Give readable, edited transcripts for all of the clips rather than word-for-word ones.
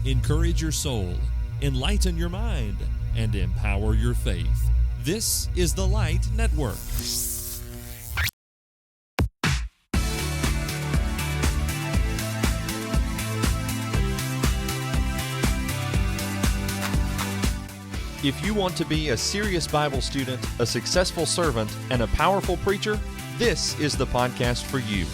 encourage your soul, enlighten your mind, and empower your faith. This is the Light Network. If you want to be a serious Bible student, a successful servant, and a powerful preacher, this is the podcast for you.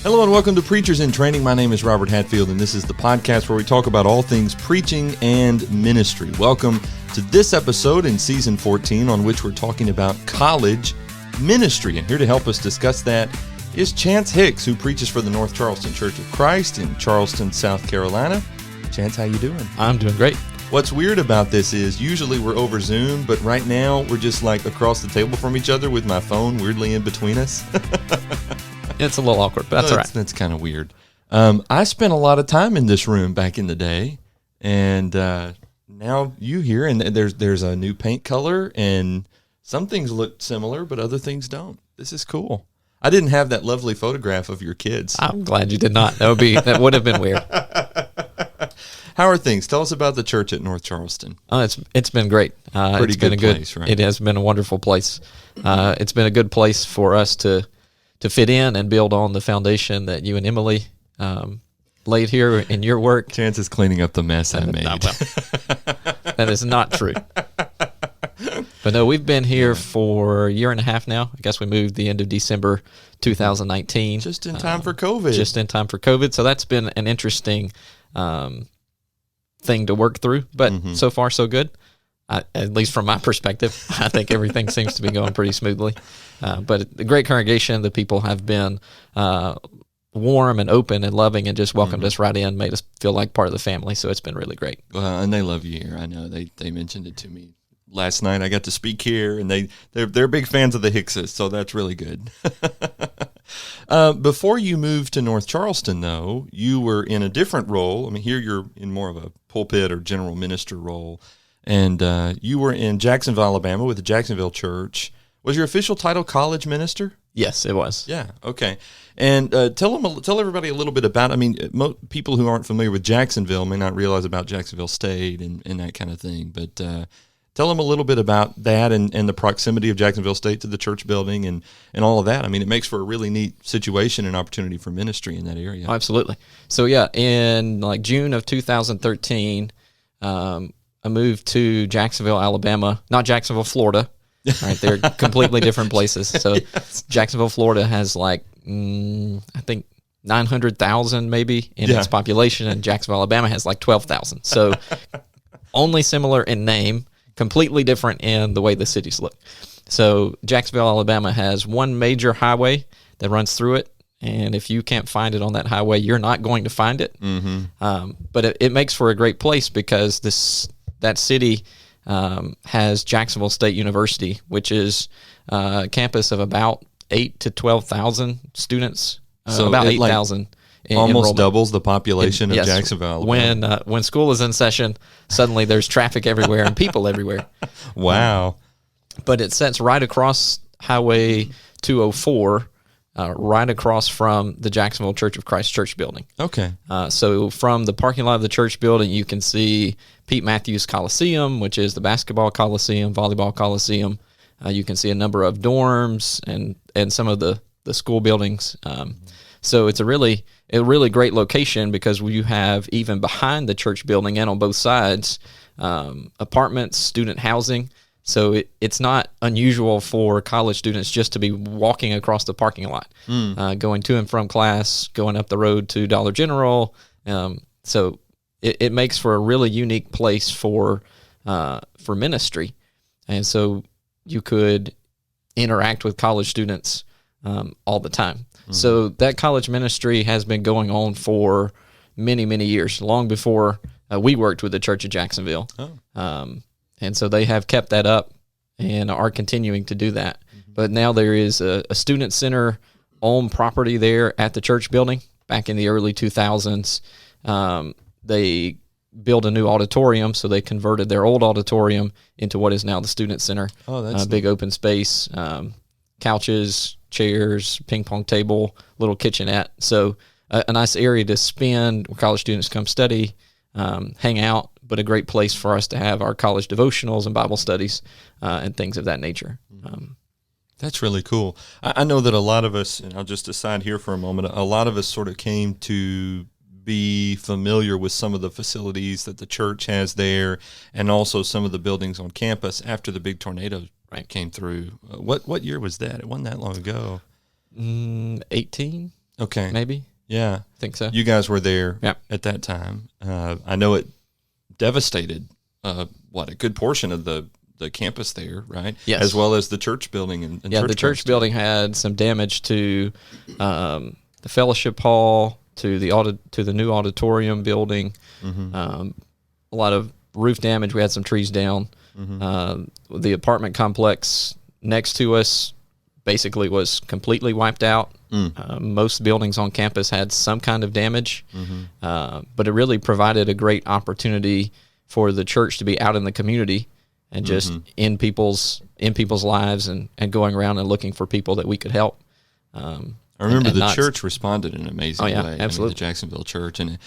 Hello and welcome to Preachers in Training. My name is Robert Hatfield, and this is the podcast where we talk about all things preaching and ministry. Welcome to this episode in Season 14, on which we're talking about college ministry. And here to help us discuss that is Chance Hicks, who preaches for the North Charleston Church of Christ in Charleston, South Carolina. Chance, how you doing? I'm doing great. What's weird about this is usually we're over Zoom, but right now we're just like across the table from each other with my phone weirdly in between us. It's a little awkward, but that's all right. That's kind of weird. I spent a lot of time in this room back in the day, and now you here, and there's a new paint color, and some things look similar, but other things don't. This is cool. I didn't have that lovely photograph of your kids. I'm glad you did not. That would have been weird. How are things? Tell us about the church at North Charleston. It's been great. Pretty good place, right? It has been a wonderful place. It's been a good place for us to fit in and build on the foundation that you and Emily laid here in your work. Chance is cleaning up the mess I made. That is not true. But no, we've been here for a year and a half now. I guess we moved the end of December 2019. Just in time for COVID. Just in time for COVID. So that's been an interesting thing to work through, but so far so good. At least from my perspective, I think everything seems to be going pretty smoothly. But the great congregation, the people have been warm and open and loving and just welcomed us right in, made us feel like part of the family. So it's been really great. Well, and they love you here. I know they mentioned it to me last night. I got to speak here, and they're big fans of the Hickses, so that's really good. Before you moved to North Charleston, though, you were in a different role. I mean, here you're in more of a pulpit or general minister role, and you were in Jacksonville, Alabama, with the Jacksonville Church. Was your official title college minister? Yes, it was. Yeah, okay. And tell everybody a little bit about, I mean, people who aren't familiar with Jacksonville may not realize about Jacksonville State and that kind of thing, but tell them a little bit about that and the proximity of Jacksonville State to the church building and all of that. I mean, it makes for a really neat situation and opportunity for ministry in that area. Oh, absolutely. So, yeah, in like June of 2013, I moved to Jacksonville, Alabama, not Jacksonville, Florida. Right, they're completely different places. So, yes. Jacksonville, Florida has like, I think, 900,000 maybe in its population, and Jacksonville, Alabama has like 12,000. So, only similar in name, completely different in the way the cities look. So Jacksonville, Alabama has one major highway that runs through it, and if you can't find it on that highway, you're not going to find it. But it makes for a great place because that city has Jacksonville State University, which is a campus of about 8,000 to 12,000 students, so about 8,000. Almost doubles the population of Jacksonville. When school is in session, suddenly there's traffic everywhere and people everywhere. Wow. But it sits right across Highway 204, right across from the Jacksonville Church of Christ church building. Okay. So from the parking lot of the church building, you can see Pete Matthews Coliseum, which is the basketball coliseum, volleyball coliseum. You can see a number of dorms and some of the school buildings. So it's a really great location because you have, even behind the church building and on both sides, apartments, student housing. So it's not unusual for college students just to be walking across the parking lot, going to and from class, going up the road to Dollar General. So it makes for a really unique place for ministry. And so you could interact with college students all the time. So that college ministry has been going on for many, many years, long before we worked with the Church of Jacksonville. And so they have kept that up and are continuing to do that. But now there is a student center on property there at the church building. Back in the early 2000s, they built a new auditorium, so they converted their old auditorium into what is now the student center. Oh, that's big open space, couches, chairs, ping pong table, little kitchenette. So a nice area to spend where college students come study, hang out, but a great place for us to have our college devotionals and Bible studies and things of that nature. That's really cool. I know that a lot of us, and I'll just aside here for a moment, a lot of us sort of came to be familiar with some of the facilities that the church has there and also some of the buildings on campus after the big tornado came through. What year was that? It wasn't that long ago. 18? Okay. Maybe? Yeah. I think so. You guys were there at that time. I know it devastated, a good portion of the campus there, right? Yes. As well as the church building. And the church building had some damage to the fellowship hall, to the new auditorium building, a lot of roof damage. We had some trees down. The apartment complex next to us basically was completely wiped out. Most buildings on campus had some kind of damage, but it really provided a great opportunity for the church to be out in the community and just in people's lives and going around and looking for people that we could help. I remember the church responded in an amazing way. Absolutely. I mean, the Jacksonville church. And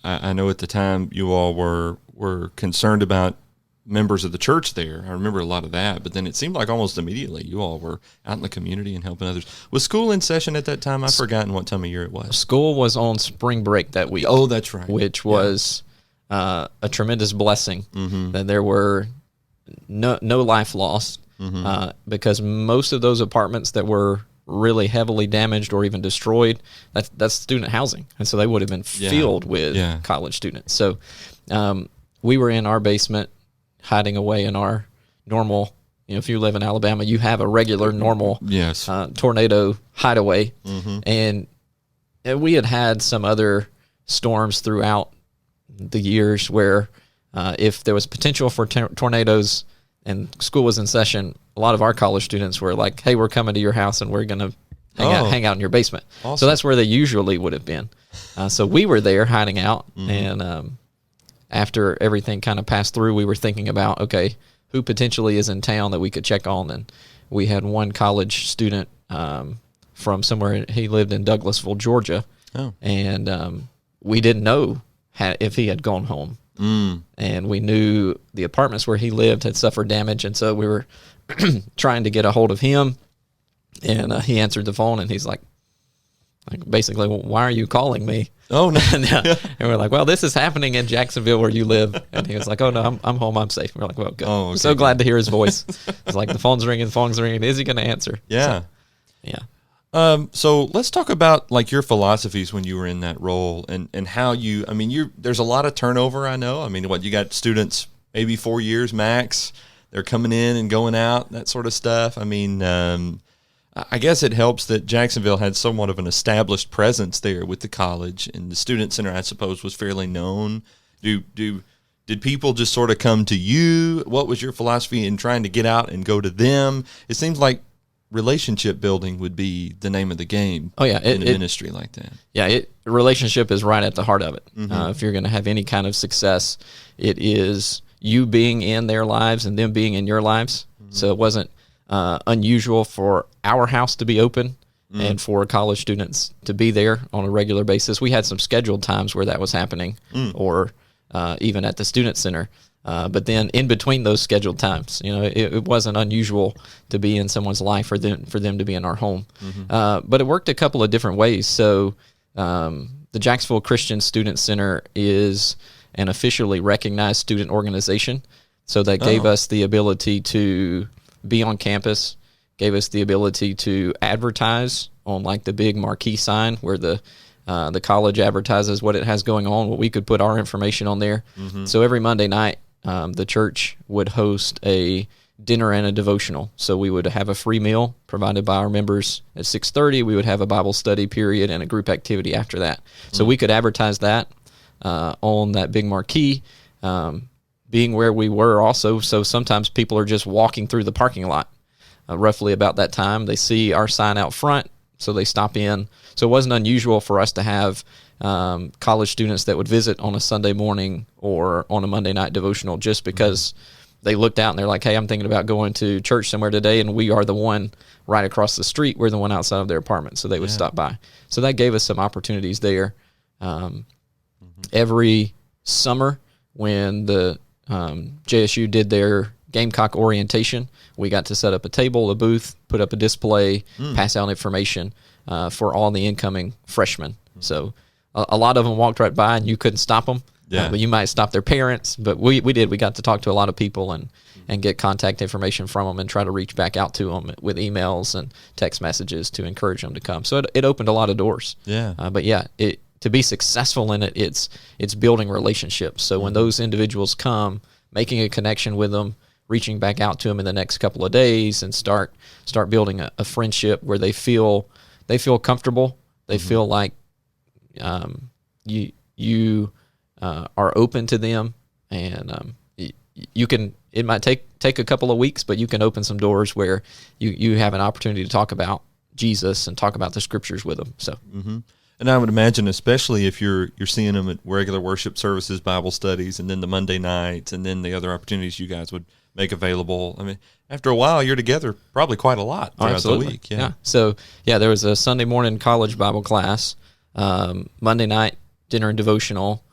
I know at the time you all were concerned about members of the church there. I remember a lot of that. But then it seemed like almost immediately you all were out in the community and helping others. Was school in session at that time? I've forgotten what time of year it was. School was on spring break that week. Oh, that's right. Which was a tremendous blessing. That there were no life lost because most of those apartments that were really heavily damaged or even destroyed, that's student housing, and so they would have been filled with college students. So we were in our basement hiding away in our normal, if you live in Alabama, you have a regular normal tornado hideaway. And we had some other storms throughout the years where if there was potential for tornadoes and school was in session, a lot of our college students were like, hey, we're coming to your house and we're going to hang out in your basement. Awesome. So that's where they usually would have been. So we were there hiding out. And after everything kind of passed through, we were thinking about, okay, who potentially is in town that we could check on. And we had one college student from somewhere. He lived in Douglasville, Georgia. And we didn't know if he had gone home. And we knew the apartments where he lived had suffered damage, and so we were trying to get a hold of him. And he answered the phone, and he's like basically, well, why are you calling me? Oh no! And we're like, well, this is happening in Jacksonville where you live. And he was like, oh no, I'm home, I'm safe. And we're like, well, good. Okay. So glad to hear his voice. It's like the phone's ringing. Is he going to answer? Yeah. So, so let's talk about like your philosophies when you were in that role and how there's a lot of turnover. I know. I mean, you got students maybe 4 years max. They're coming in and going out, that sort of stuff. I mean, I guess it helps that Jacksonville had somewhat of an established presence there with the college, and the student center, I suppose, was fairly known. Did people just sort of come to you? What was your philosophy in trying to get out and go to them? It seems like relationship building would be the name of the game in a ministry like that. Yeah, relationship is right at the heart of it. If you're going to have any kind of success, it is you being in their lives and them being in your lives. So it wasn't unusual for our house to be open and for college students to be there on a regular basis. We had some scheduled times where that was happening or even at the student center. But then in between those scheduled times, it wasn't unusual to be in someone's life for them to be in our home. But it worked a couple of different ways. So the Jacksonville Christian Student Center is an officially recognized student organization. So that gave us the ability to be on campus, gave us the ability to advertise on like the big marquee sign where the college advertises what it has going on. Well, we could put our information on there. So every Monday night, the church would host a dinner and a devotional. So we would have a free meal provided by our members at 6:30. We would have a Bible study period and a group activity after that. So we could advertise that on that big marquee, being where we were also. So sometimes people are just walking through the parking lot roughly about that time. They see our sign out front, so they stop in. So it wasn't unusual for us to have college students that would visit on a Sunday morning or on a Monday night devotional just because they looked out and they're like, hey, I'm thinking about going to church somewhere today, and we are the one right across the street. We're the one outside of their apartment, so they would stop by. So that gave us some opportunities there. Every summer when the JSU did their Gamecock orientation, we got to set up a table, a booth, put up a display, pass out information for all the incoming freshmen. So a lot of them walked right by and you couldn't stop them. Yeah. But you might stop their parents. But we did. We got to talk to a lot of people and get contact information from them and try to reach back out to them with emails and text messages to encourage them to come. So it opened a lot of doors. Yeah. But yeah, to be successful in it, it's building relationships. So when those individuals come, making a connection with them, reaching back out to them in the next couple of days, and start building a friendship where they feel comfortable. They feel like you are open to them, and you can. It might take a couple of weeks, but you can open some doors where you have an opportunity to talk about Jesus and talk about the scriptures with them. So. And I would imagine, especially if you're seeing them at regular worship services, Bible studies, and then the Monday nights, and then the other opportunities you guys would make available. I mean, after a while, you're together probably quite a lot throughout the week. Yeah. So, there was a Sunday morning college Bible class, Monday night dinner and devotional,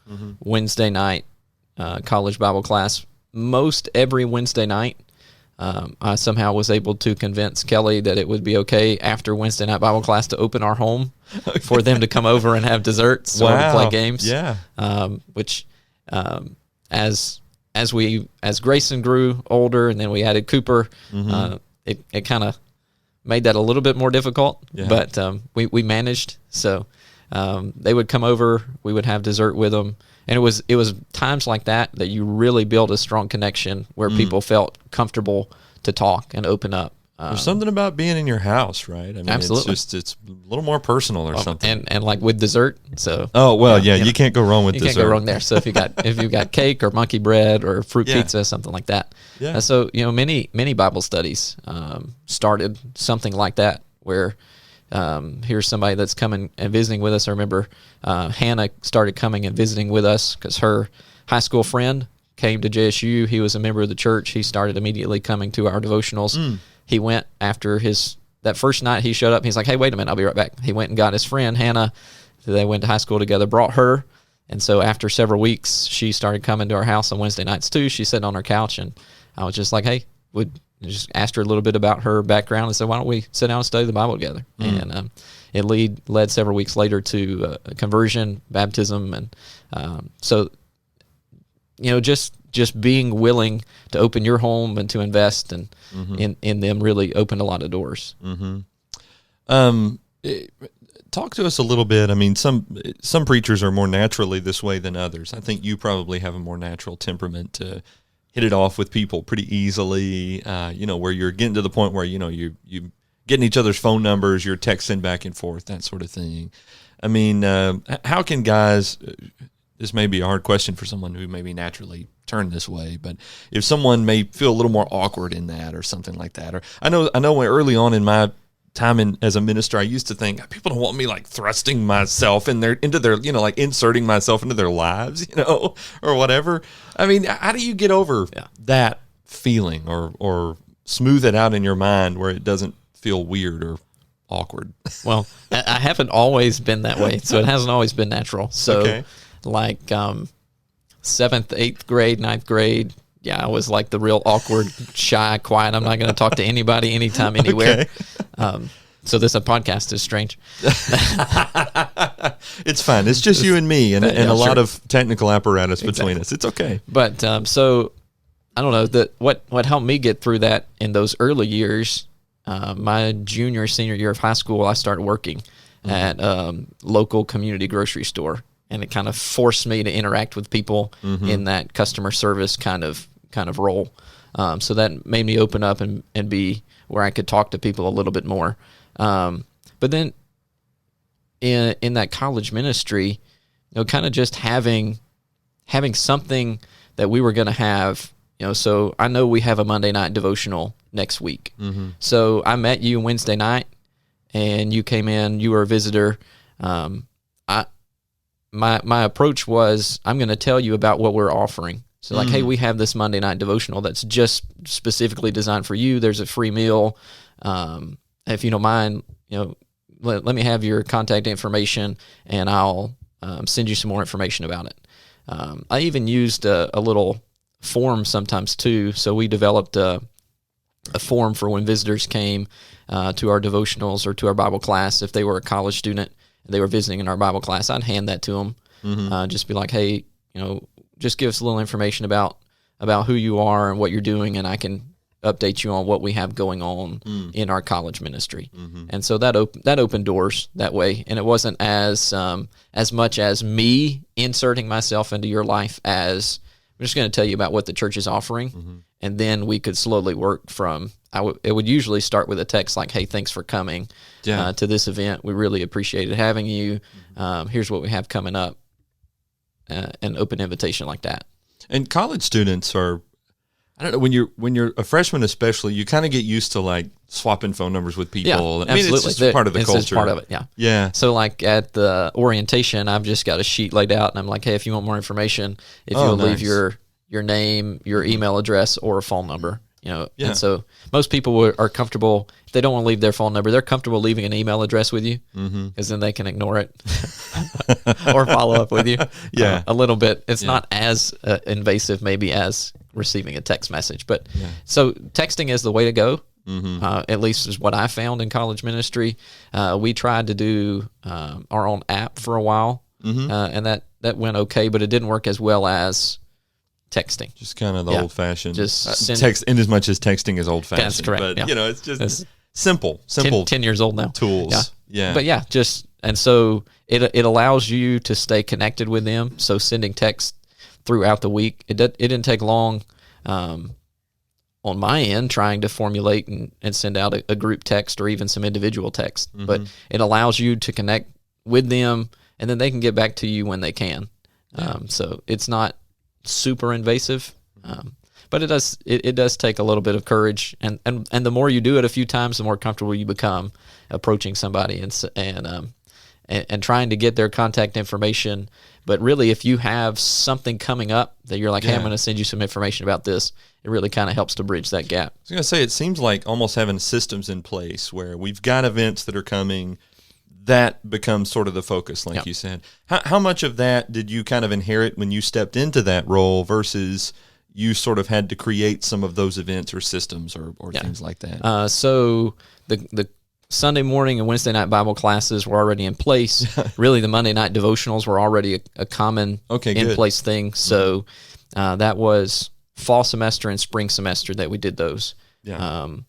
Wednesday night college Bible class. Most every Wednesday night, I somehow was able to convince Kelly that it would be okay after Wednesday night Bible class to open our home for them to come over and have desserts or to play games. Yeah. Which, as Grayson grew older and then we added Cooper, it kind of made that a little bit more difficult. Yeah. But we managed. So they would come over, we would have dessert with them. And it was times like that you really build a strong connection where people felt comfortable to talk and open up. There's something about being in your house, right? I mean, absolutely. It's a little more personal or something. And like with dessert, so. Oh well, you can't go wrong with dessert. You can't go wrong there. So if you got cake or monkey bread or fruit pizza, something like that. Yeah. So many Bible studies started something like that where. Here's somebody that's coming and visiting with us. I remember Hannah started coming and visiting with us because her high school friend came to JSU. He was a member of the church. He started immediately coming to our devotionals. He went after that first night he showed up. He's like, hey, wait a minute, I'll be right back. He went and got his friend, Hannah. They went to high school together, brought her. And so after several weeks, she started coming to our house on Wednesday nights too. She's sitting on her couch, and I was just like, hey, just asked her a little bit about her background and said, why don't we sit down and study the Bible together? And it led several weeks later to conversion, baptism, and so just being willing to open your home and to invest and in them really opened a lot of doors. Talk to us a little bit. I mean, some preachers are more naturally this way than others. I think you probably have a more natural temperament to hit it off with people pretty easily, where you're getting to the point where, you getting each other's phone numbers, you're texting back and forth, that sort of thing. I mean, how can guys, this may be a hard question for someone who maybe naturally turned this way, but if someone may feel a little more awkward in that or something like that, or I know early on in my time as a minister, I used to think people don't want me like thrusting myself into their like inserting myself into their lives, or whatever. I mean, how do you get over that feeling or smooth it out in your mind where it doesn't feel weird or awkward? Well, I haven't always been that way, so it hasn't always been natural. So like 7th, 8th grade, 9th grade, I was like the real awkward, shy, quiet. I'm not going to talk to anybody, anytime, anywhere. So this podcast is strange. It's fine. It's just you and me and a lot of technical apparatus between us. It's okay. But so I don't know what helped me get through that in those early years. My junior, senior year of high school, I started working at local community grocery store, and it kind of forced me to interact with people in that customer service kind of role. So that made me open up and be where I could talk to people a little bit more. But then in that college ministry, kind of just having something that we were going to have, so I know we have a Monday night devotional next week. So I met you Wednesday night and you came in, you were a visitor. My approach was, I'm going to tell you about what we're offering. So like, hey, we have this Monday night devotional that's just specifically designed for you. There's a free meal. If you don't mind, let me have your contact information, and I'll send you some more information about it. I even used a little form sometimes too. So we developed a form for when visitors came to our devotionals or to our Bible class. If they were a college student and they were visiting in our Bible class, I'd hand that to them. Just be like, hey, just give us a little information about who you are and what you're doing, and I can update you on what we have going on in our college ministry. And so that opened doors that way, and it wasn't as much as me inserting myself into your life as I'm just going to tell you about what the church is offering, and then we could slowly work from. It would usually start with a text like, "Hey, thanks for coming to this event. We really appreciated having you. Here's what we have coming up," an open invitation like that. And college students are, I don't know, when you're a freshman especially, you kind of get used to like swapping phone numbers with people. Yeah, I mean, it's just part of the culture. It's part of it, yeah. Yeah. So like at the orientation, I've just got a sheet laid out, and I'm like, hey, if you want more information, if you'll leave your name, your email address, or a phone number, And so most people are comfortable, if they don't want to leave their phone number, they're comfortable leaving an email address with you, because then they can ignore it or follow up with you a little bit. It's not as invasive maybe as receiving a text message. But so texting is the way to go, at least is what I found in college ministry. We tried to do our own app for a while, and that went okay, but it didn't work as well as texting. Just kind of the old-fashioned. Just text, in as much as texting is old-fashioned. That's correct. But, it's just simple. 10 years old now. Tools. Yeah. But and so it allows you to stay connected with them. So sending text throughout the week, it didn't take long on my end trying to formulate and send out a group text or even some individual text. But it allows you to connect with them, and then they can get back to you when they can. So it's not super invasive, but it does take a little bit of courage, and the more you do it a few times, the more comfortable you become approaching somebody and trying to get their contact information. But really, if you have something coming up that you're like, hey, I'm going to send you some information about this, it really kind of helps to bridge that gap. I was going to say, it seems like almost having systems in place where we've got events that are coming, that becomes sort of the focus, like you said. How much of that did you kind of inherit when you stepped into that role versus you sort of had to create some of those events or systems or things like that? So the Sunday morning and Wednesday night Bible classes were already in place. Really, the Monday night devotionals were already a common in-place thing. So that was fall semester and spring semester that we did those. And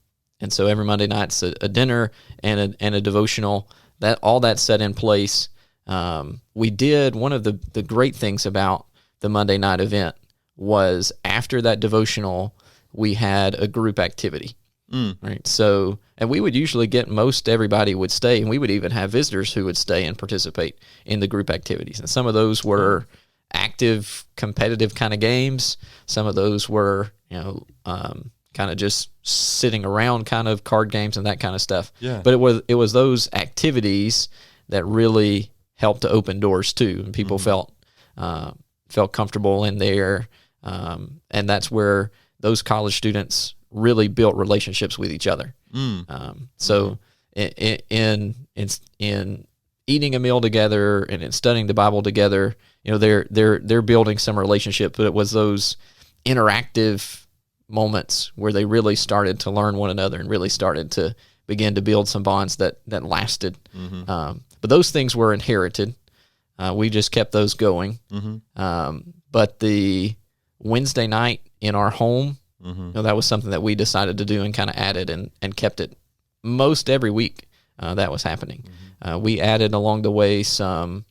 so every Monday night's a dinner and a devotional. That all that set in place. We did one of the great things about the Monday night event was after that devotional, we had a group activity. Right. So, and we would usually get most everybody would stay, and we would even have visitors who would stay and participate in the group activities. And some of those were active, competitive kind of games. Some of those were, kind of just sitting around kind of card games and that kind of stuff. Yeah. But it was those activities that really helped to open doors too, and people felt comfortable in there, and that's where those college students really built relationships with each other. So in eating a meal together and in studying the Bible together, they're building some relationship. But it was those interactive moments where they really started to learn one another and really started to begin to build some bonds that lasted. But those things were inherited. We just kept those going. But the Wednesday night in our home, that was something that we decided to do and kind of added and kept it most every week. That was happening. We added along the way some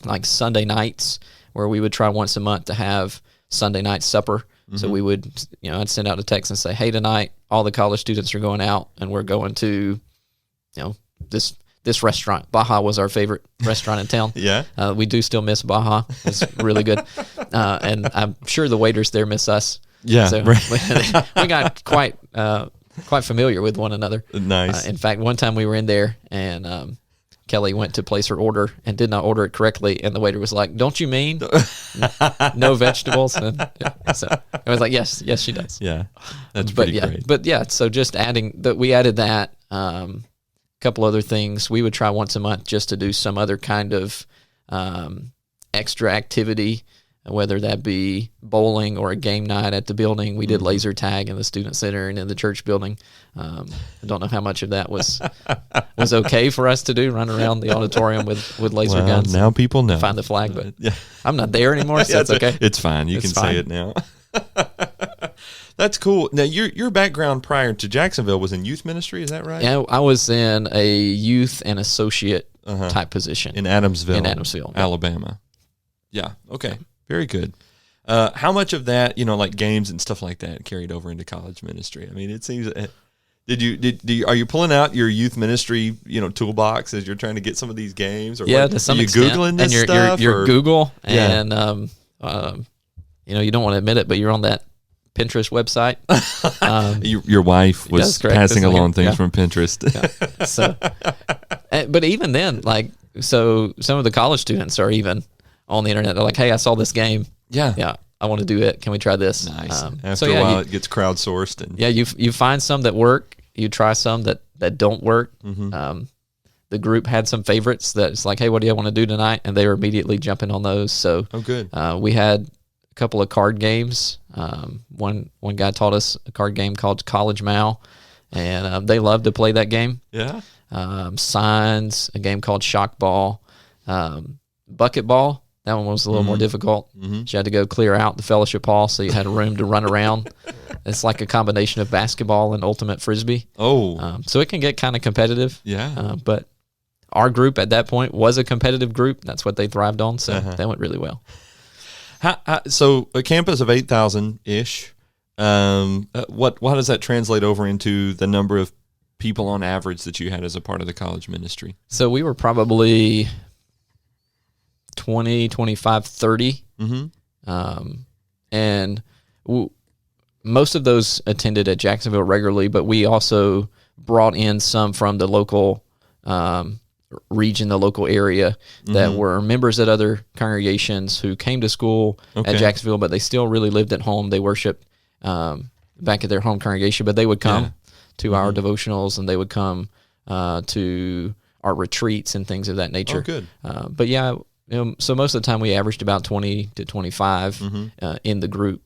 like Sunday nights where we would try once a month to have Sunday night supper. So we would, I'd send out a text and say, hey, tonight all the college students are going out and we're going to, this restaurant. Baja was our favorite restaurant in town. We do still miss Baja. It's really good. And I'm sure the waiters there miss us. So we got quite familiar with one another. Nice. In fact, one time we were in there and Kelly went to place her order and did not order it correctly, and the waiter was like, "Don't you mean no vegetables?" And so I was like, "Yes, she does." Yeah, that's pretty great. But so just adding that, we added that. A couple other things we would try once a month just to do some other kind of extra activity, whether that be bowling or a game night at the building. We did laser tag in the student center and in the church building. I don't know how much of that was okay for us to do, run around the auditorium with laser guns. Now people know. Find the flag, but I'm not there anymore, so it's okay. It's fine. You can say it now. That's cool. Now, your background prior to Jacksonville was in youth ministry, is that right? Yeah, I was in a youth and associate type position. In Adamsville, yeah. Alabama. Yeah, okay. Very good. How much of that, like games and stuff like that, carried over into college ministry? I mean, it seems. Are you pulling out your youth ministry, toolbox as you're trying to get some of these games? Or to some extent. Googling this and stuff? You're Google, and you don't want to admit it, but you're on that Pinterest website. Your wife was passing along things from Pinterest. Yeah. So, but even then, so some of the college students are even on the internet. They're like, "Hey, I saw this game. Yeah, I want to do it. Can we try this?" Nice. After a while, it gets crowdsourced, and you find some that work. You try some that don't work. Mm-hmm. The group had some favorites that it's like, "Hey, what do you want to do tonight?" And they were immediately jumping on those. So, good. We had a couple of card games. One guy taught us a card game called College Mal, and they loved to play that game. Yeah. Signs, a game called Shock Ball, Bucket Ball. That one was a little more difficult. Mm-hmm. You had to go clear out the fellowship hall, so you had room to run around. It's like a combination of basketball and ultimate frisbee. Oh. So it can get kind of competitive. Yeah. But our group at that point was a competitive group. That's what they thrived on, so that went really well. So a campus of 8,000-ish, how does that translate over into the number of people on average that you had as a part of the college ministry? So we were probably 20, 25, 30. Mm-hmm. And most of those attended at Jacksonville regularly, but we also brought in some from the local region, the local area that were members at other congregations who came to school at Jacksonville, but they still really lived at home. They worshiped back at their home congregation, but they would come to our devotionals, and they would come to our retreats and things of that nature. Oh, good. But yeah, so most of the time we averaged about 20 to 25 in the group.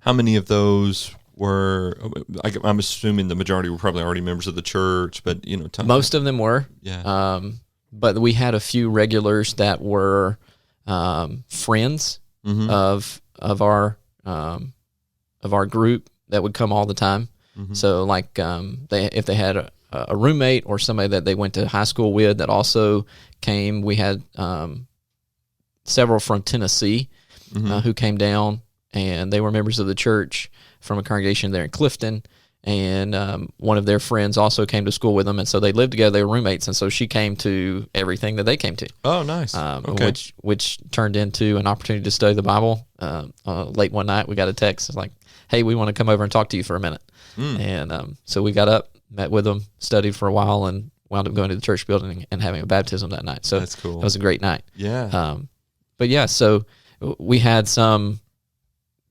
How many of those were, I'm assuming the majority were probably already members of the church, but most of them were. Yeah. But we had a few regulars that were friends of our group that would come all the time. So if they had a roommate or somebody that they went to high school with that also came, we had several from Tennessee who came down, and they were members of the church from a congregation there in Clifton, and one of their friends also came to school with them, and so they lived together. They were roommates, and so she came to everything that they came to. Oh, nice. Which turned into an opportunity to study the Bible. Late one night, we got a text. It's like, "Hey, we want to come over and talk to you for a minute." And so we got up, met with them, studied for a while, and wound up going to the church building and having a baptism that night. So that's cool. It was a great night. Yeah. But yeah, so we had some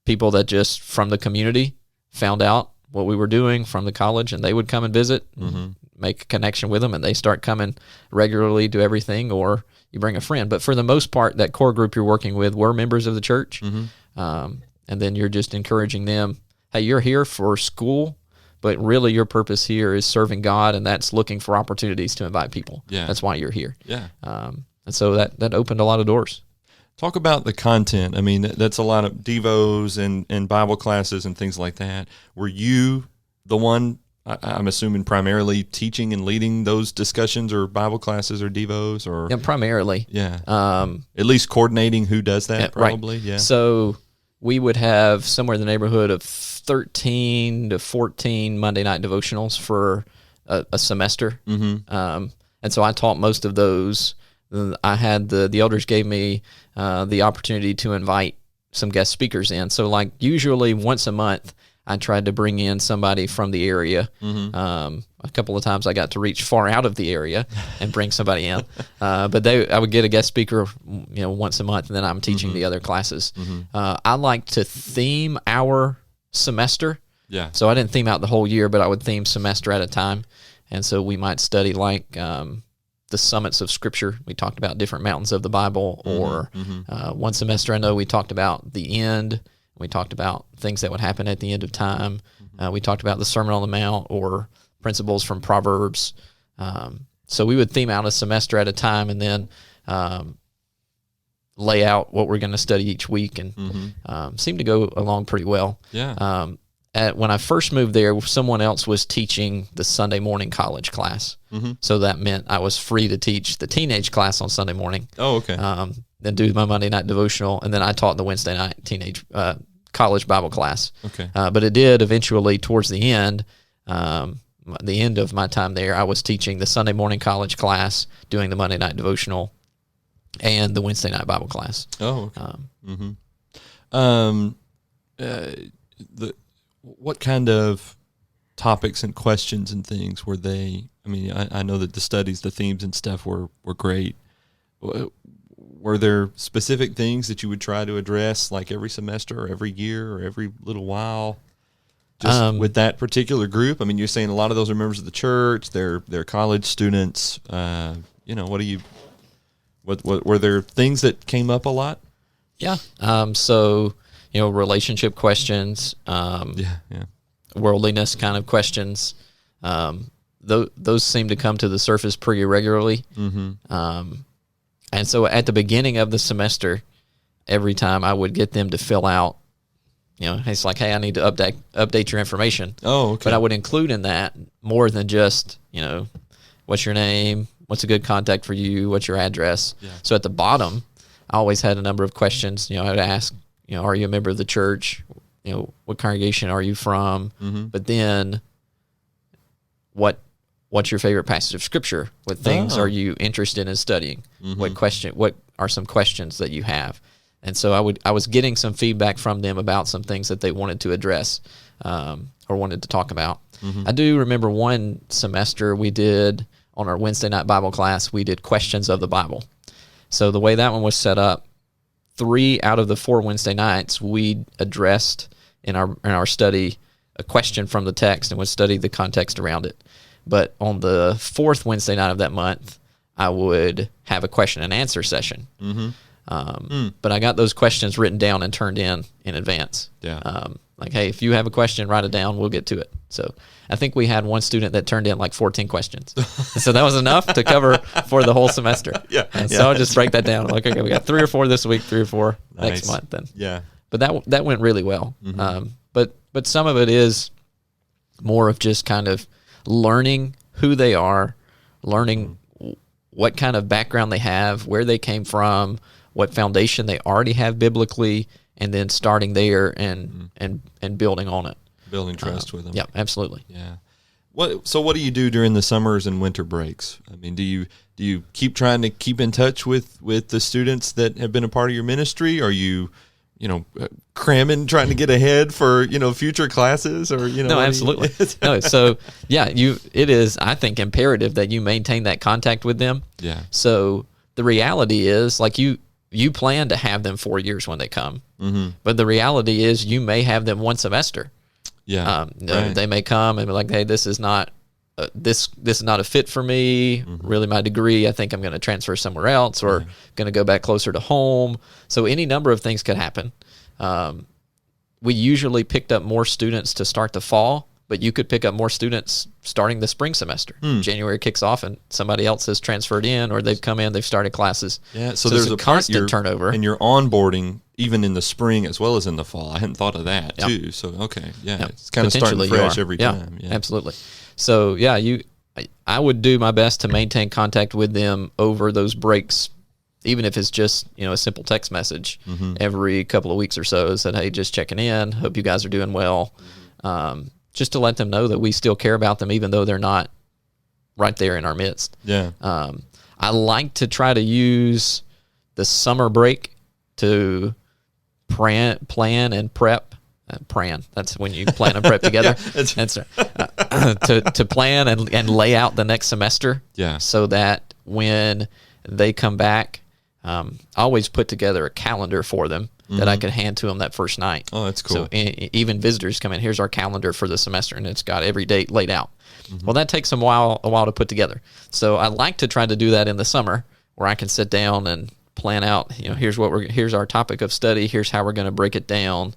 people that just from the community found out what we were doing from the college, and they would come and visit, make a connection with them, and they start coming regularly to everything, or you bring a friend. But for the most part, that core group you're working with were members of the church, and then you're just encouraging them, hey, you're here for school, but really your purpose here is serving God, and that's looking for opportunities to invite people. Yeah. That's why you're here. Yeah. And so that opened a lot of doors. Talk about the content. I mean, that's a lot of devos and Bible classes and things like that. Were you the one, I'm assuming, primarily teaching and leading those discussions or Bible classes or devos? Or Yeah, primarily. Yeah. At least coordinating who does that, probably. Right. Yeah. So we would have somewhere in the neighborhood of 13 to 14 Monday night devotionals for a semester. And so I taught most of those. I had the elders gave me the opportunity to invite some guest speakers in. So usually once a month, I tried to bring in somebody from the area. A couple of times I got to reach far out of the area and bring somebody in. But I would get a guest speaker, once a month, and then I'm teaching the other classes. I like to theme our semester. Yeah. So I didn't theme out the whole year, but I would theme semester at a time. And so we might study the summits of Scripture. We talked about different mountains of the Bible, or one semester I know we talked about the end. We talked about things that would happen at the end of time. We talked about the Sermon on the Mount or principles from Proverbs. So we would theme out a semester at a time, and then lay out what we're going to study each week, and seemed to go along pretty well. Yeah. When I first moved there, someone else was teaching the Sunday morning college class. So that meant I was free to teach the teenage class on Sunday morning. Oh, okay. Then do my Monday night devotional, and then I taught the Wednesday night teenage college Bible class. Okay. But it did eventually, towards the end of my time there, I was teaching the Sunday morning college class, doing the Monday night devotional, and the Wednesday night Bible class. Oh, okay. What kind of topics and questions and things were they? I mean, I know that the studies, the themes and stuff were great. Were there specific things that you would try to address, like every semester or every year or every little while, just with that particular group? I mean, you're saying a lot of those are members of the church. They're college students. What were there things that came up a lot? Yeah. So, relationship questions, worldliness kind of questions. Those seem to come to the surface pretty regularly. And so at the beginning of the semester, every time I would get them to fill out, it's like, hey, I need to update your information. Oh, okay. But I would include in that more than just, what's your name? What's a good contact for you? What's your address? Yeah. So at the bottom, I always had a number of questions. I would ask, are you a member of the church? What congregation are you from? But then what's your favorite passage of Scripture? What things are you interested in studying? What are some questions that you have? And so I was getting some feedback from them about some things that they wanted to address or wanted to talk about. I do remember one semester we did, on our Wednesday night Bible class, we did questions of the Bible. So the way that one was set up, 3 out of the 4 Wednesday nights, we addressed in our study a question from the text and would study the context around it. But on the 4th Wednesday night of that month, I would have a question and answer session. But I got those questions written down and turned in advance. Yeah. Like, hey, if you have a question, write it down. We'll get to it. So I think we had one student that turned in like 14 questions. So that was enough to cover for the whole semester. Yeah. And so I'll just break that down. Like, okay, we got 3 or 4 this week, 3 or 4 next month. Then. Yeah. But that went really well. But some of it is more of just kind of learning who they are, learning what kind of background they have, where they came from, what foundation they already have biblically, and then starting there and building on it. Building trust with them. Yeah, absolutely. Yeah. So what do you do during the summers and winter breaks? I mean, do you keep trying to keep in touch with the students that have been a part of your ministry? Are you cramming, trying to get ahead for, future classes, or, No, absolutely. No. So yeah, it is, I think, imperative that you maintain that contact with them. Yeah. So the reality is, like, you plan to have them 4 years when they come, but the reality is you may have them one semester. Yeah. Right. They may come and be like, hey, this is not this is not a fit for me. Really, my degree, I think I'm going to transfer somewhere else, or going to go back closer to home. So any number of things could happen. We usually picked up more students to start the fall, but you could pick up more students starting the spring semester. January kicks off and somebody else has transferred in, or they've come in, they've started classes. Yeah, so there's a constant turnover. And you're onboarding even in the spring as well as in the fall. I hadn't thought of that too. So, okay. Yeah, it's kind of starting fresh every time. Yeah, absolutely. So, yeah, I would do my best to maintain contact with them over those breaks, even if it's just, a simple text message every couple of weeks or so. Said, hey, just checking in. Hope you guys are doing well. Just to let them know that we still care about them, even though they're not right there in our midst. Yeah. I like to try to use the summer break to plan and prep. That's when you plan and prep together. That's right. To plan and lay out the next semester. Yeah. So that when they come back, I always put together a calendar for them that I could hand to them that first night. Oh, that's cool. So even visitors come in, here's our calendar for the semester, and it's got every date laid out. Well, that takes a while to put together. So I like to try to do that in the summer, where I can sit down and plan out, here's our topic of study, here's how we're going to break it down,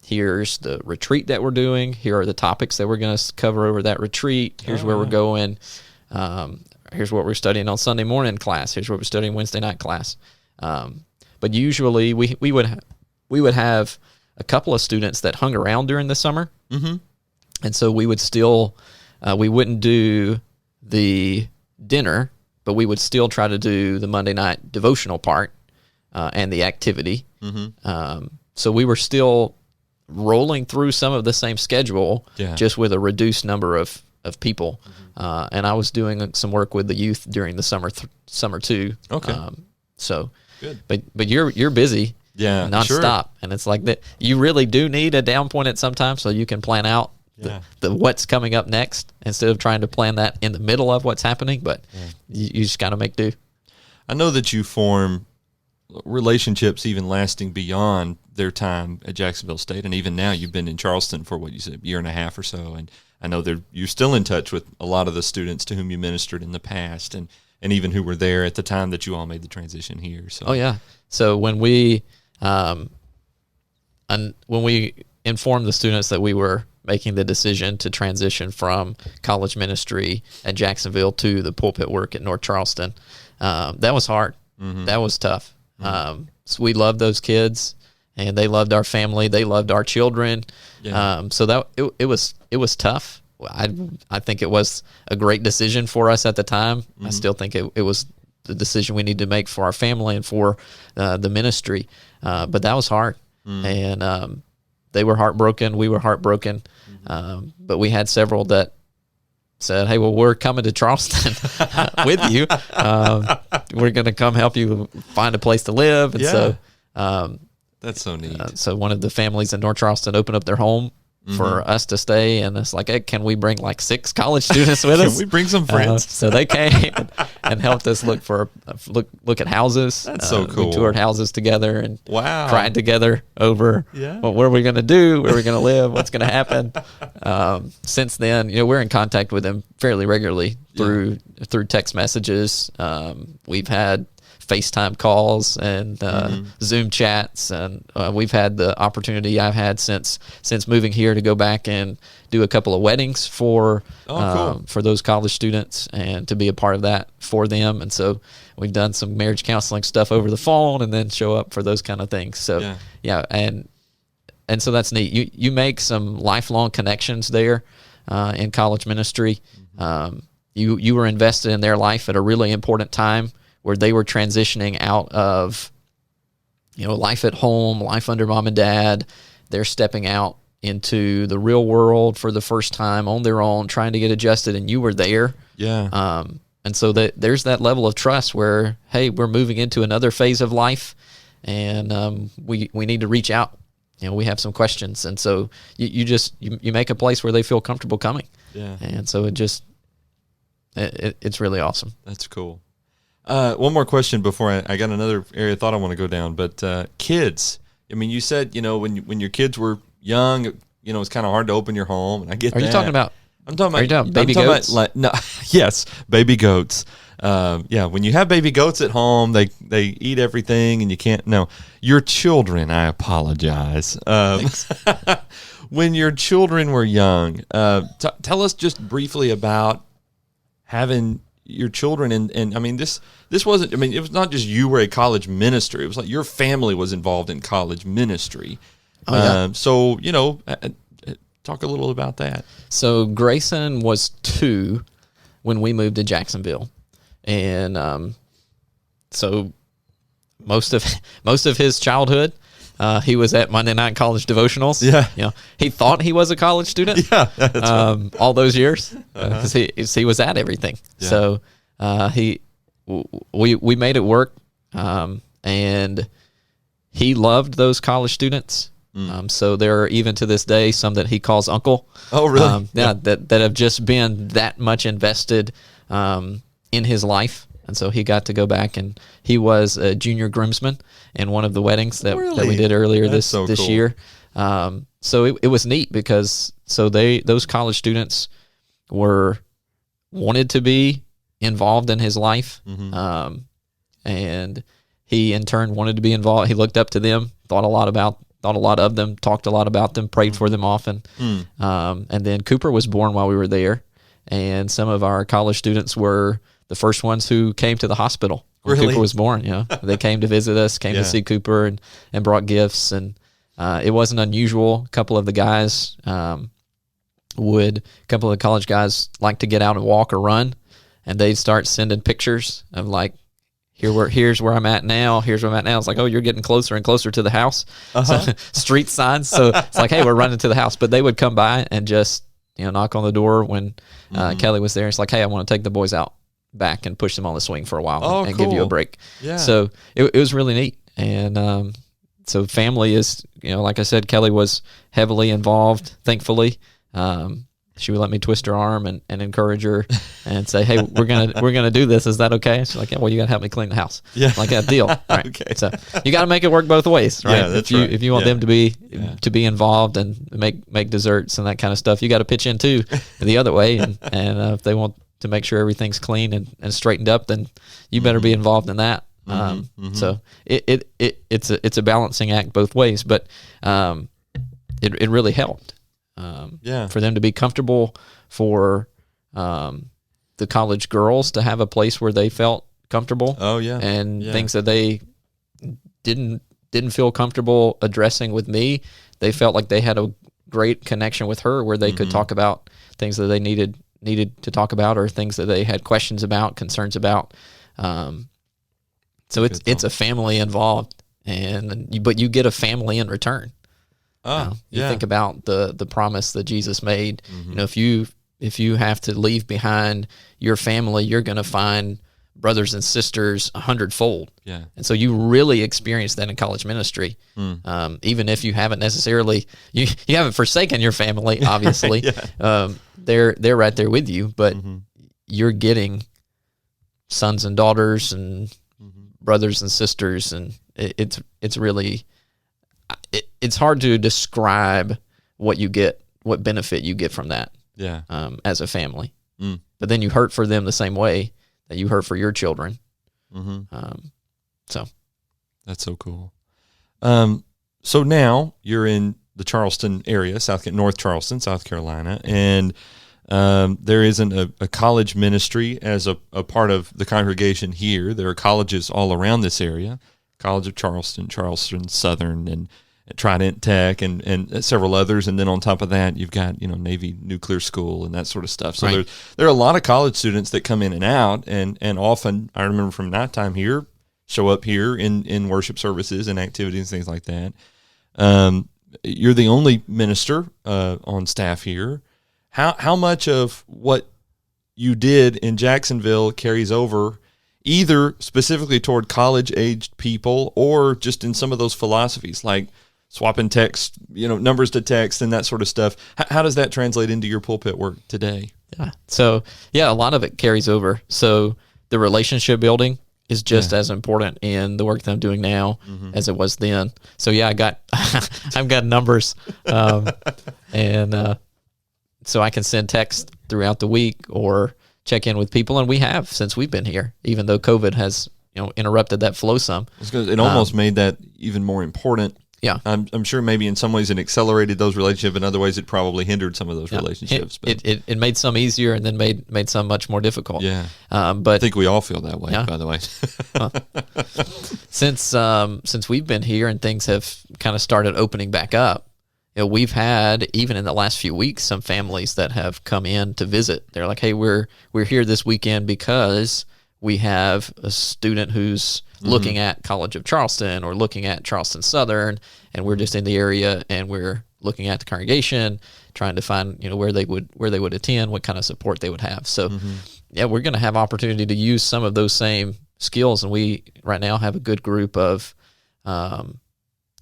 here's the retreat that we're doing, here are the topics that we're going to cover over that retreat, here's where we're going, here's what we're studying on Sunday morning class, here's what we're studying Wednesday night class. But usually we would have a couple of students that hung around during the summer, and so we would still we wouldn't do the dinner, but we would still try to do the Monday night devotional part and the activity. So we were still rolling through some of the same schedule, just with a reduced number of people. And I was doing some work with the youth during the summer too. Okay. So good. But you're busy, nonstop, and it's like that. You really do need a down point at some time so you can plan out the what's coming up next instead of trying to plan that in the middle of what's happening. But you just got to make do. I know that you form relationships even lasting beyond their time at Jacksonville State, and even now you've been in Charleston for what you said, a year and a half or so, and I know you're still in touch with a lot of the students to whom you ministered in the past, and even who were there at the time that you all made the transition here. So. Oh yeah. So when we informed the students that we were making the decision to transition from college ministry at Jacksonville to the pulpit work at North Charleston, that was hard. That was tough. So we loved those kids, and they loved our family. They loved our children. So that it was tough. I think it was a great decision for us at the time. I still think it was the decision we need to make for our family and for the ministry. But that was hard, and they were heartbroken. We were heartbroken. But we had several that said, "Hey, well, we're coming to Charleston with you. We're going to come help you find a place to live." And so that's so neat. So one of the families in North Charleston opened up their home for us to stay, and it's like, hey, can we bring like 6 college students with us? Can we bring some friends? So they came and helped us look at houses. That's so cool. We toured houses together and wow. cried together over what are we going to do, where are we going to live, what's going to happen. Since then, we're in contact with them fairly regularly through text messages. We've had FaceTime calls and Zoom chats, and we've had the opportunity I've had since moving here to go back and do a couple of weddings for those college students and to be a part of that for them. And so we've done some marriage counseling stuff over the phone and then show up for those kind of things. So and so that's neat. You make some lifelong connections there in college ministry. You were invested in their life at a really important time where they were transitioning out of, life at home, life under mom and dad. They're stepping out into the real world for the first time on their own, trying to get adjusted, and you were there. Yeah. And so there's that level of trust where, hey, we're moving into another phase of life, and we need to reach out. We have some questions, and so you make a place where they feel comfortable coming. Yeah. And so it's really awesome. That's cool. One more question before I got another area I thought I want to go down, but kids. I mean, you said, when your kids were young, it's kind of hard to open your home, and I get that. Are you talking about? I'm talking about. Are you talking baby goats? No, yes, baby goats. When you have baby goats at home, they eat everything, and you can't. No, your children. I apologize. When your children were young, tell us just briefly about having your children, and I mean this wasn't. I mean, it was not just you were a college minister. It was like your family was involved in college ministry. So talk a little about that. So Grayson was 2 when we moved to Jacksonville, and so most of his childhood, he was at Monday night college devotionals. Yeah, he thought he was a college student. Yeah, that's right. All those years, because he was at everything. Yeah. So we made it work, and he loved those college students. So there are, even to this day, some that he calls uncle. Oh, really? That have just been that much invested in his life. And so he got to go back, and he was a junior groomsman in one of the weddings that we did earlier this cool. year. So it was neat because those college students wanted to be involved in his life, and he in turn wanted to be involved. He looked up to them, thought a lot of them, talked a lot about them, prayed for them often. And then Cooper was born while we were there, and some of our college students were the first ones who came to the hospital when Cooper was born. They came to visit us, came to see Cooper, and brought gifts, and it wasn't unusual. A couple of the college guys like to get out and walk or run, and they'd start sending pictures of like, here's where I'm at now. Here's where I'm at now. It's like, oh, you're getting closer and closer to the house. So, street signs. So it's like, hey, we're running to the house. But they would come by and just knock on the door when Kelly was there. It's like, hey, I want to take the boys out back and push them on the swing for a while and give you a break. Yeah. So it was really neat. And so family is, like I said, Kelly was heavily involved, thankfully. She would let me twist her arm and encourage her and say, hey, we're gonna do this. Is that okay? She's like, yeah, well, you gotta help me clean the house. Yeah. Like that deal. Right. Okay. So you gotta make it work both ways, right? Yeah, if you want them to be involved and make desserts and that kind of stuff, you got to pitch in too the other way. And if they want to make sure everything's clean and straightened up, then you better be involved in that. So it's a balancing act both ways, but it really helped. For them to be comfortable, for the college girls to have a place where they felt comfortable. And things that they didn't feel comfortable addressing with me, they felt like they had a great connection with her where they could talk about things that they needed to talk about, or things that they had questions about, concerns about. So it's a family involved, but you get a family in return. You think about the promise that Jesus made. If you have to leave behind your family, you're going to find brothers and sisters 100-fold. Yeah. And so you really experience that in college ministry. Even if you haven't necessarily, you haven't forsaken your family, obviously. They're right there with you, but you're getting sons and daughters and brothers and sisters, and it's really, it's hard to describe what benefit you get from that. As a family. But then you hurt for them the same way that you hurt for your children. So that's so cool. So now you're in the Charleston area, North Charleston, South Carolina, and there isn't a college ministry as a part of the congregation here. There are colleges all around this area: College of Charleston, Charleston Southern, and Trident Tech, and several others. And then on top of that, you've got Navy Nuclear School and that sort of stuff. So there are a lot of college students that come in and out, and often, I remember from that time here, show up here in worship services and activities and things like that. You're the only minister on staff here. How much of what you did in Jacksonville carries over, either specifically toward college-aged people or just in some of those philosophies, like swapping text, numbers to text and that sort of stuff? How does that translate into your pulpit work today? So a lot of it carries over. So the relationship building is just as important in the work that I'm doing now as it was then. So I've got numbers, and so I can send text throughout the week or check in with people, and we have since we've been here, even though COVID has interrupted that flow some. It almost made that even more important. Yeah, I'm sure maybe in some ways it accelerated those relationships, in other ways it probably hindered some of those relationships. It made some easier and then made some much more difficult. Yeah, but I think we all feel that way, by the way. Since we've been here and things have kind of started opening back up, we've had, even in the last few weeks, some families that have come in to visit. They're like, hey, we're here this weekend because we have a student who's looking at College of Charleston or looking at Charleston Southern, and we're just in the area and we're looking at the congregation, trying to find where they would attend, what kind of support they would have. So we're going to have opportunity to use some of those same skills, and we right now have a good group of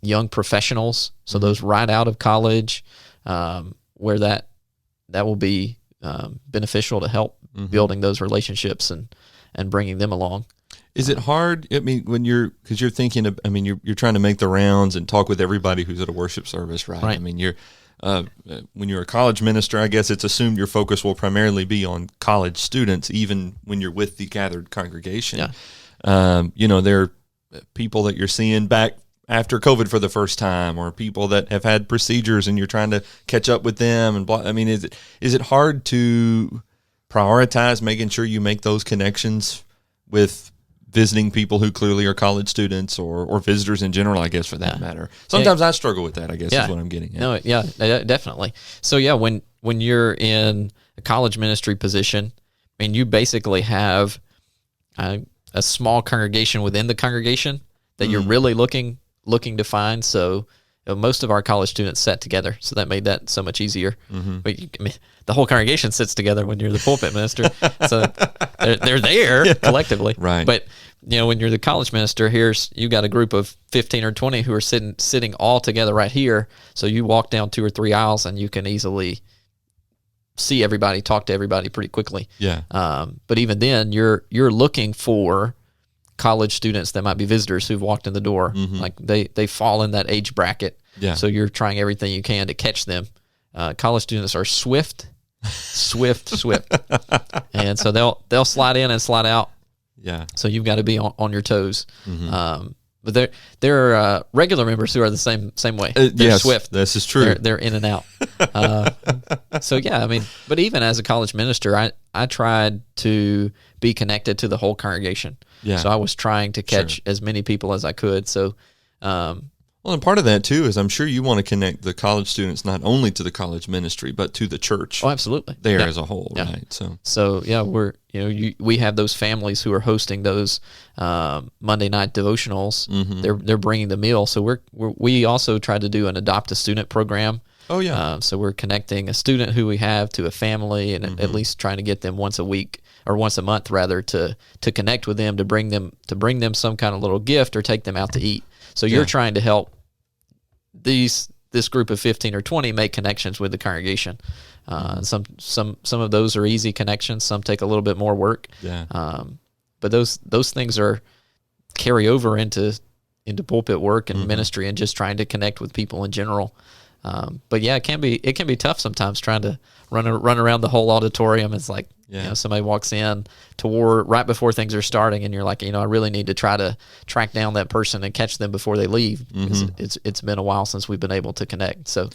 young professionals, so those right out of college, where that will be beneficial to help building those relationships and bringing them along. Is it hard? I mean, because you're thinking of, I mean, you're trying to make the rounds and talk with everybody who's at a worship service, right? Right. I mean, when you're a college minister, I guess it's assumed your focus will primarily be on college students, even when you're with the gathered congregation. Yeah. There are people that you're seeing back after COVID for the first time, or people that have had procedures and you're trying to catch up with them and blah. I mean, is it hard to prioritize making sure you make those connections with visiting people who clearly are college students or visitors in general, I guess, for that matter? Sometimes I struggle with that, I guess, is what I'm getting at. No, yeah, definitely. So, yeah, when you're in a college ministry position, I mean, you basically have a small congregation within the congregation that you're really looking to find. So most of our college students sat together, so that made that so much easier. But the whole congregation sits together when you're the pulpit minister, so they're there collectively. Right. But when you're the college minister, you got a group of 15 or 20 who are sitting all together right here. So you walk down 2 or 3 aisles and you can easily see everybody, talk to everybody pretty quickly. Yeah. But even then, you're looking for college students that might be visitors who've walked in the door. Like they fall in that age bracket. Yeah. So you're trying everything you can to catch them. College students are swift, and so they'll slide in and slide out. Yeah. So you've got to be on your toes. But there are regular members who are the same way. They're swift. This is true. They're in and out. So yeah, I mean, but even as a college minister, I tried to be connected to the whole congregation. Yeah. So I was trying to catch as many people as I could. So, well, and part of that too is I'm sure you want to connect the college students not only to the college ministry but to the church. Oh, absolutely. There as a whole, right? So yeah, we have those families who are hosting those Monday night devotionals. They're bringing the meal. So we also try to do an adopt a student program. Oh yeah. So we're connecting a student who we have to a family, and at least trying to get them once a week or once a month rather to connect with them, to bring them some kind of little gift or take them out to eat. So you're trying to help this group of 15 or 20 make connections with the congregation. Some of those are easy connections. Some take a little bit more work. Yeah. But those things carry over into pulpit work and ministry and just trying to connect with people in general. But yeah, it can be tough sometimes trying to run around the whole auditorium. It's like, somebody walks in right before things are starting, and you're like, I really need to try to track down that person and catch them before they leave, because it's been a while since we've been able to connect. So,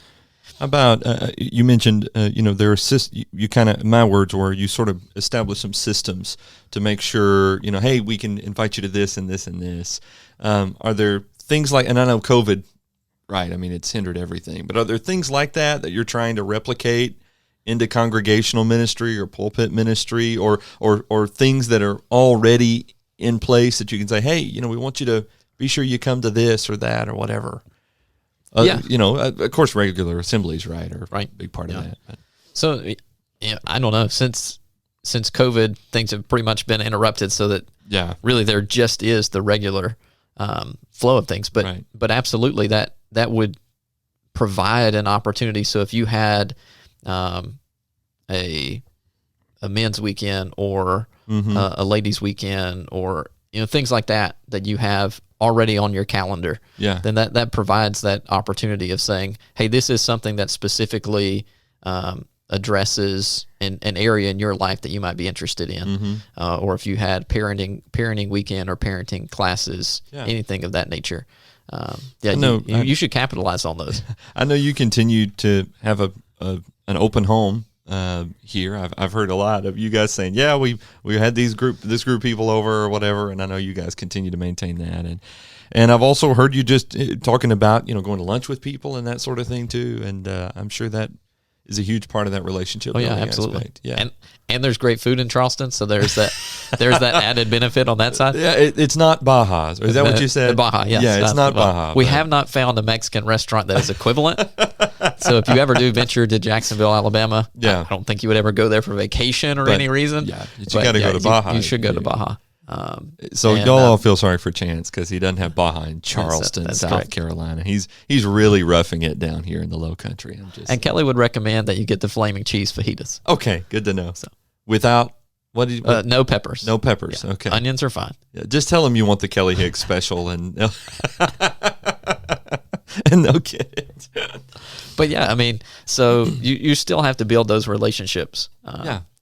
how about you mentioned, there are you kind of, my words were, you sort of establish some systems to make sure, hey, we can invite you to this and this and this. Are there things like, and I know COVID, right, I mean, it's hindered everything, but are there things like that you're trying to replicate into congregational ministry or pulpit ministry, or things that are already in place that you can say, hey, we want you to be sure you come to this or that or whatever? Of course, regular assemblies, right, are a big part of that. But. So, I don't know. Since COVID, things have pretty much been interrupted, so that really there just is the regular flow of things. But absolutely, that would provide an opportunity. So if you had a men's weekend or a ladies' weekend, or things like that you have already on your calendar, then that provides that opportunity of saying, hey, this is something that specifically addresses an area in your life that you might be interested in, or if you had parenting weekend or parenting classes, anything of that nature. You should capitalize on those. I know you continue to have an open home here. I've heard a lot of you guys saying, we had this group of people over or whatever, and I know you guys continue to maintain that. And I've also heard you just talking about going to lunch with people and that sort of thing too. And I'm sure that is a huge part of that relationship. Oh yeah, absolutely. Aspect. Yeah, and there's great food in Charleston, so there's that added benefit on that side. Yeah, it's not Baja's. Is that what you said? Baja, yes. Yeah, it's not Baja. We have not found a Mexican restaurant that is equivalent. So if you ever do venture to Jacksonville, Alabama, I don't think you would ever go there for vacation or any reason. Yeah, you got to go to Baja. You should go to Baja. Y'all all feel sorry for Chance because he doesn't have Baja in Charleston, South Carolina. He's really roughing it down here in the Low Country. And Kelly would recommend that you get the flaming cheese fajitas. Okay, good to know. So without What did you, No peppers. no peppers? Yeah. Okay. Onions are fine. Yeah, just tell them you want the Kelly Hicks special, and and they'll get it. But yeah, I mean, so you still have to build those relationships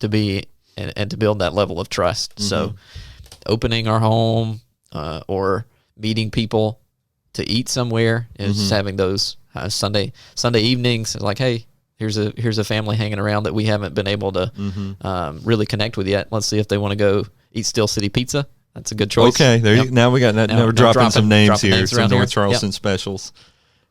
to be and to build that level of trust. So opening our home or meeting people to eat somewhere is just having those Sunday evenings. Like, hey, here's a family hanging around that we haven't been able to really connect with yet. Let's see if they want to go eat Steel City Pizza. That's a good choice. Okay, now we got that. Now we're dropping some names here. Some North Charleston specials.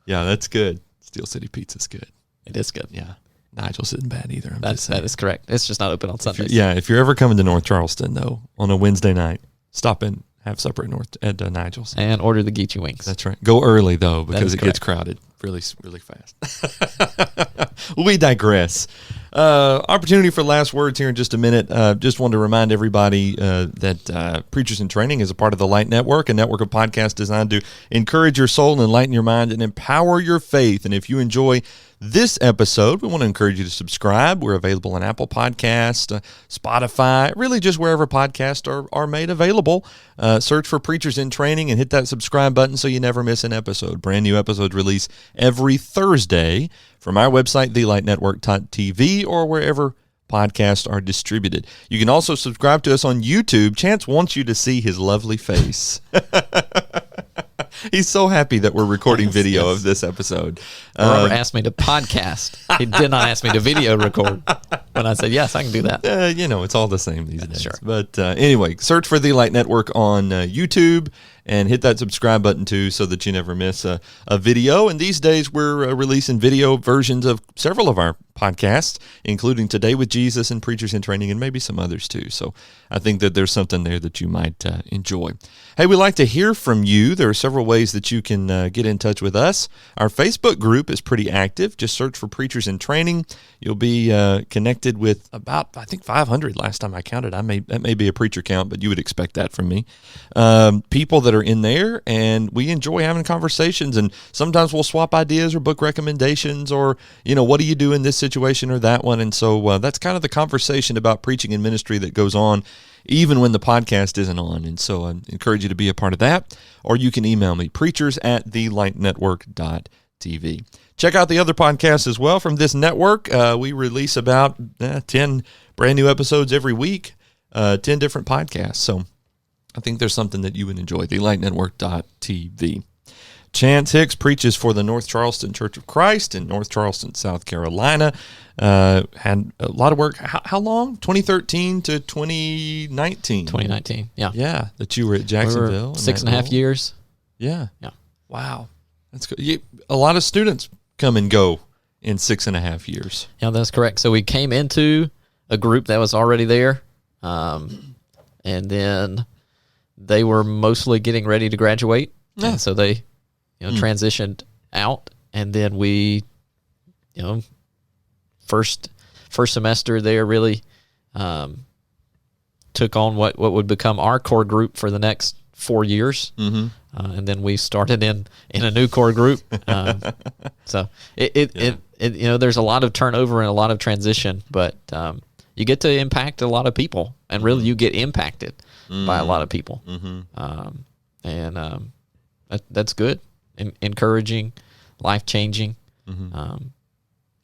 Yeah, that's good. Steel City Pizza's good. It is good. Yeah. Nigel's isn't bad either. That is correct. It's just not open on Sundays. If you're ever coming to North Charleston, though, on a Wednesday night, stop in, have supper at Nigel's. And order the Geechee wings. That's right. Go early, though, because it gets crowded really, really fast. We digress. Opportunity for last words here in just a minute. Just wanted to remind everybody that Preachers in Training is a part of the Light Network, a network of podcasts designed to encourage your soul and enlighten your mind and empower your faith. And if you enjoy this episode, we want to encourage you to subscribe. We're available on Apple Podcasts, Spotify, really just wherever podcasts are made available. Search for Preachers in Training and hit that subscribe button so you never miss an episode. Brand new episodes release every Thursday from our website, thelightnetwork.tv, or wherever podcasts are distributed. You can also subscribe to us on YouTube. Chance wants you to see his lovely face. He's so happy that we're recording video of this episode. Robert asked me to podcast. He did not ask me to video record. When I said, yes, I can do that. It's all the same these days. Sure. But anyway, search for The Light Network on YouTube and hit that subscribe button too so that you never miss a video. And these days we're releasing video versions of several of our podcasts, including Today with Jesus and Preachers in Training and maybe some others too. So I think that there's something there that you might enjoy. Hey, we'd like to hear from you. There are several ways that you can get in touch with us. Our Facebook group is pretty active. Just search for Preachers in Training. You'll be connected with about, I think, 500 last time I counted. That may be a preacher count, but you would expect that from me. People that are in there, and we enjoy having conversations, and sometimes we'll swap ideas or book recommendations or, what do you do in this situation or that one? And so that's kind of the conversation about preaching and ministry that goes on even when the podcast isn't on. And so I encourage you to be a part of that, or you can email me, preachers@thelightnetwork.tv. Check out the other podcasts as well from this network. We release about 10 brand new episodes every week, 10 different podcasts. So I think there's something that you would enjoy, thelightnetwork.tv. Chance Hicks preaches for the North Charleston Church of Christ in North Charleston, South Carolina. Had a lot of work. How long? 2013 to 2019? 2019, yeah. Yeah, that you were at Jacksonville. We were 6.5 years. Yeah. Yeah. Wow. That's good. A lot of students come and go in 6.5 years. Yeah, that's correct. So we came into a group that was already there, and then they were mostly getting ready to graduate. Yeah. And so they transitioned out, and then we, first semester there really took on what would become our core group for the next 4 years. Mm-hmm. And then we started in a new core group. So it there's a lot of turnover and a lot of transition, but you get to impact a lot of people, and really you get impacted by a lot of people. Mm-hmm. That's good. Encouraging, life-changing,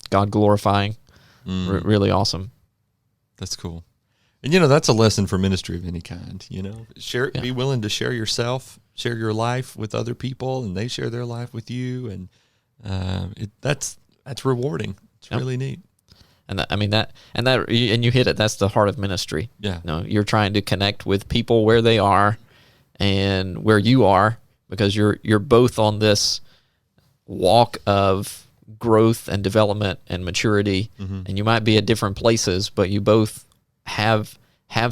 God-glorifying, really awesome. That's cool. And, that's a lesson for ministry of any kind, Be willing to share yourself, share your life with other people, and they share their life with you, and that's rewarding. It's really neat. And you hit it. That's the heart of ministry. Yeah. You're trying to connect with people where they are and where you are, because you're both on this walk of growth and development and maturity, and you might be at different places, but you both have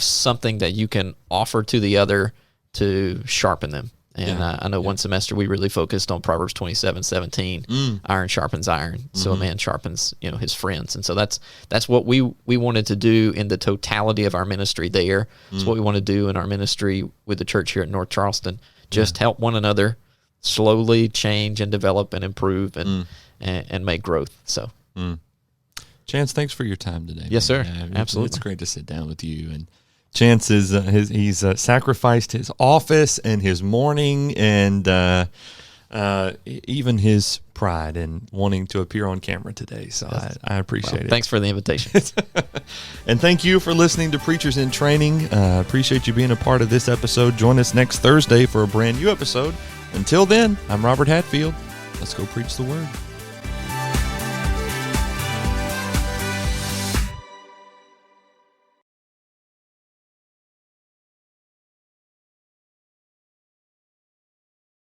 something that you can offer to the other to sharpen them. And I know one semester we really focused on Proverbs 27:17, iron sharpens iron, so a man sharpens his friends. And so that's what we wanted to do in the totality of our ministry there. It's what we want to do in our ministry with the church here at North Charleston. Just help one another slowly change and develop and improve and make growth. So, Chance, thanks for your time today. Yes, sir. Absolutely. It's great to sit down with you and Chance is he's sacrificed his office and his morning and even his pride in wanting to appear on camera today. So I appreciate it. Thanks for the invitation. And thank you for listening to Preachers in Training. Appreciate you being a part of this episode. Join us next Thursday for a brand new episode. Until then, I'm Robert Hatfield. Let's go preach the word.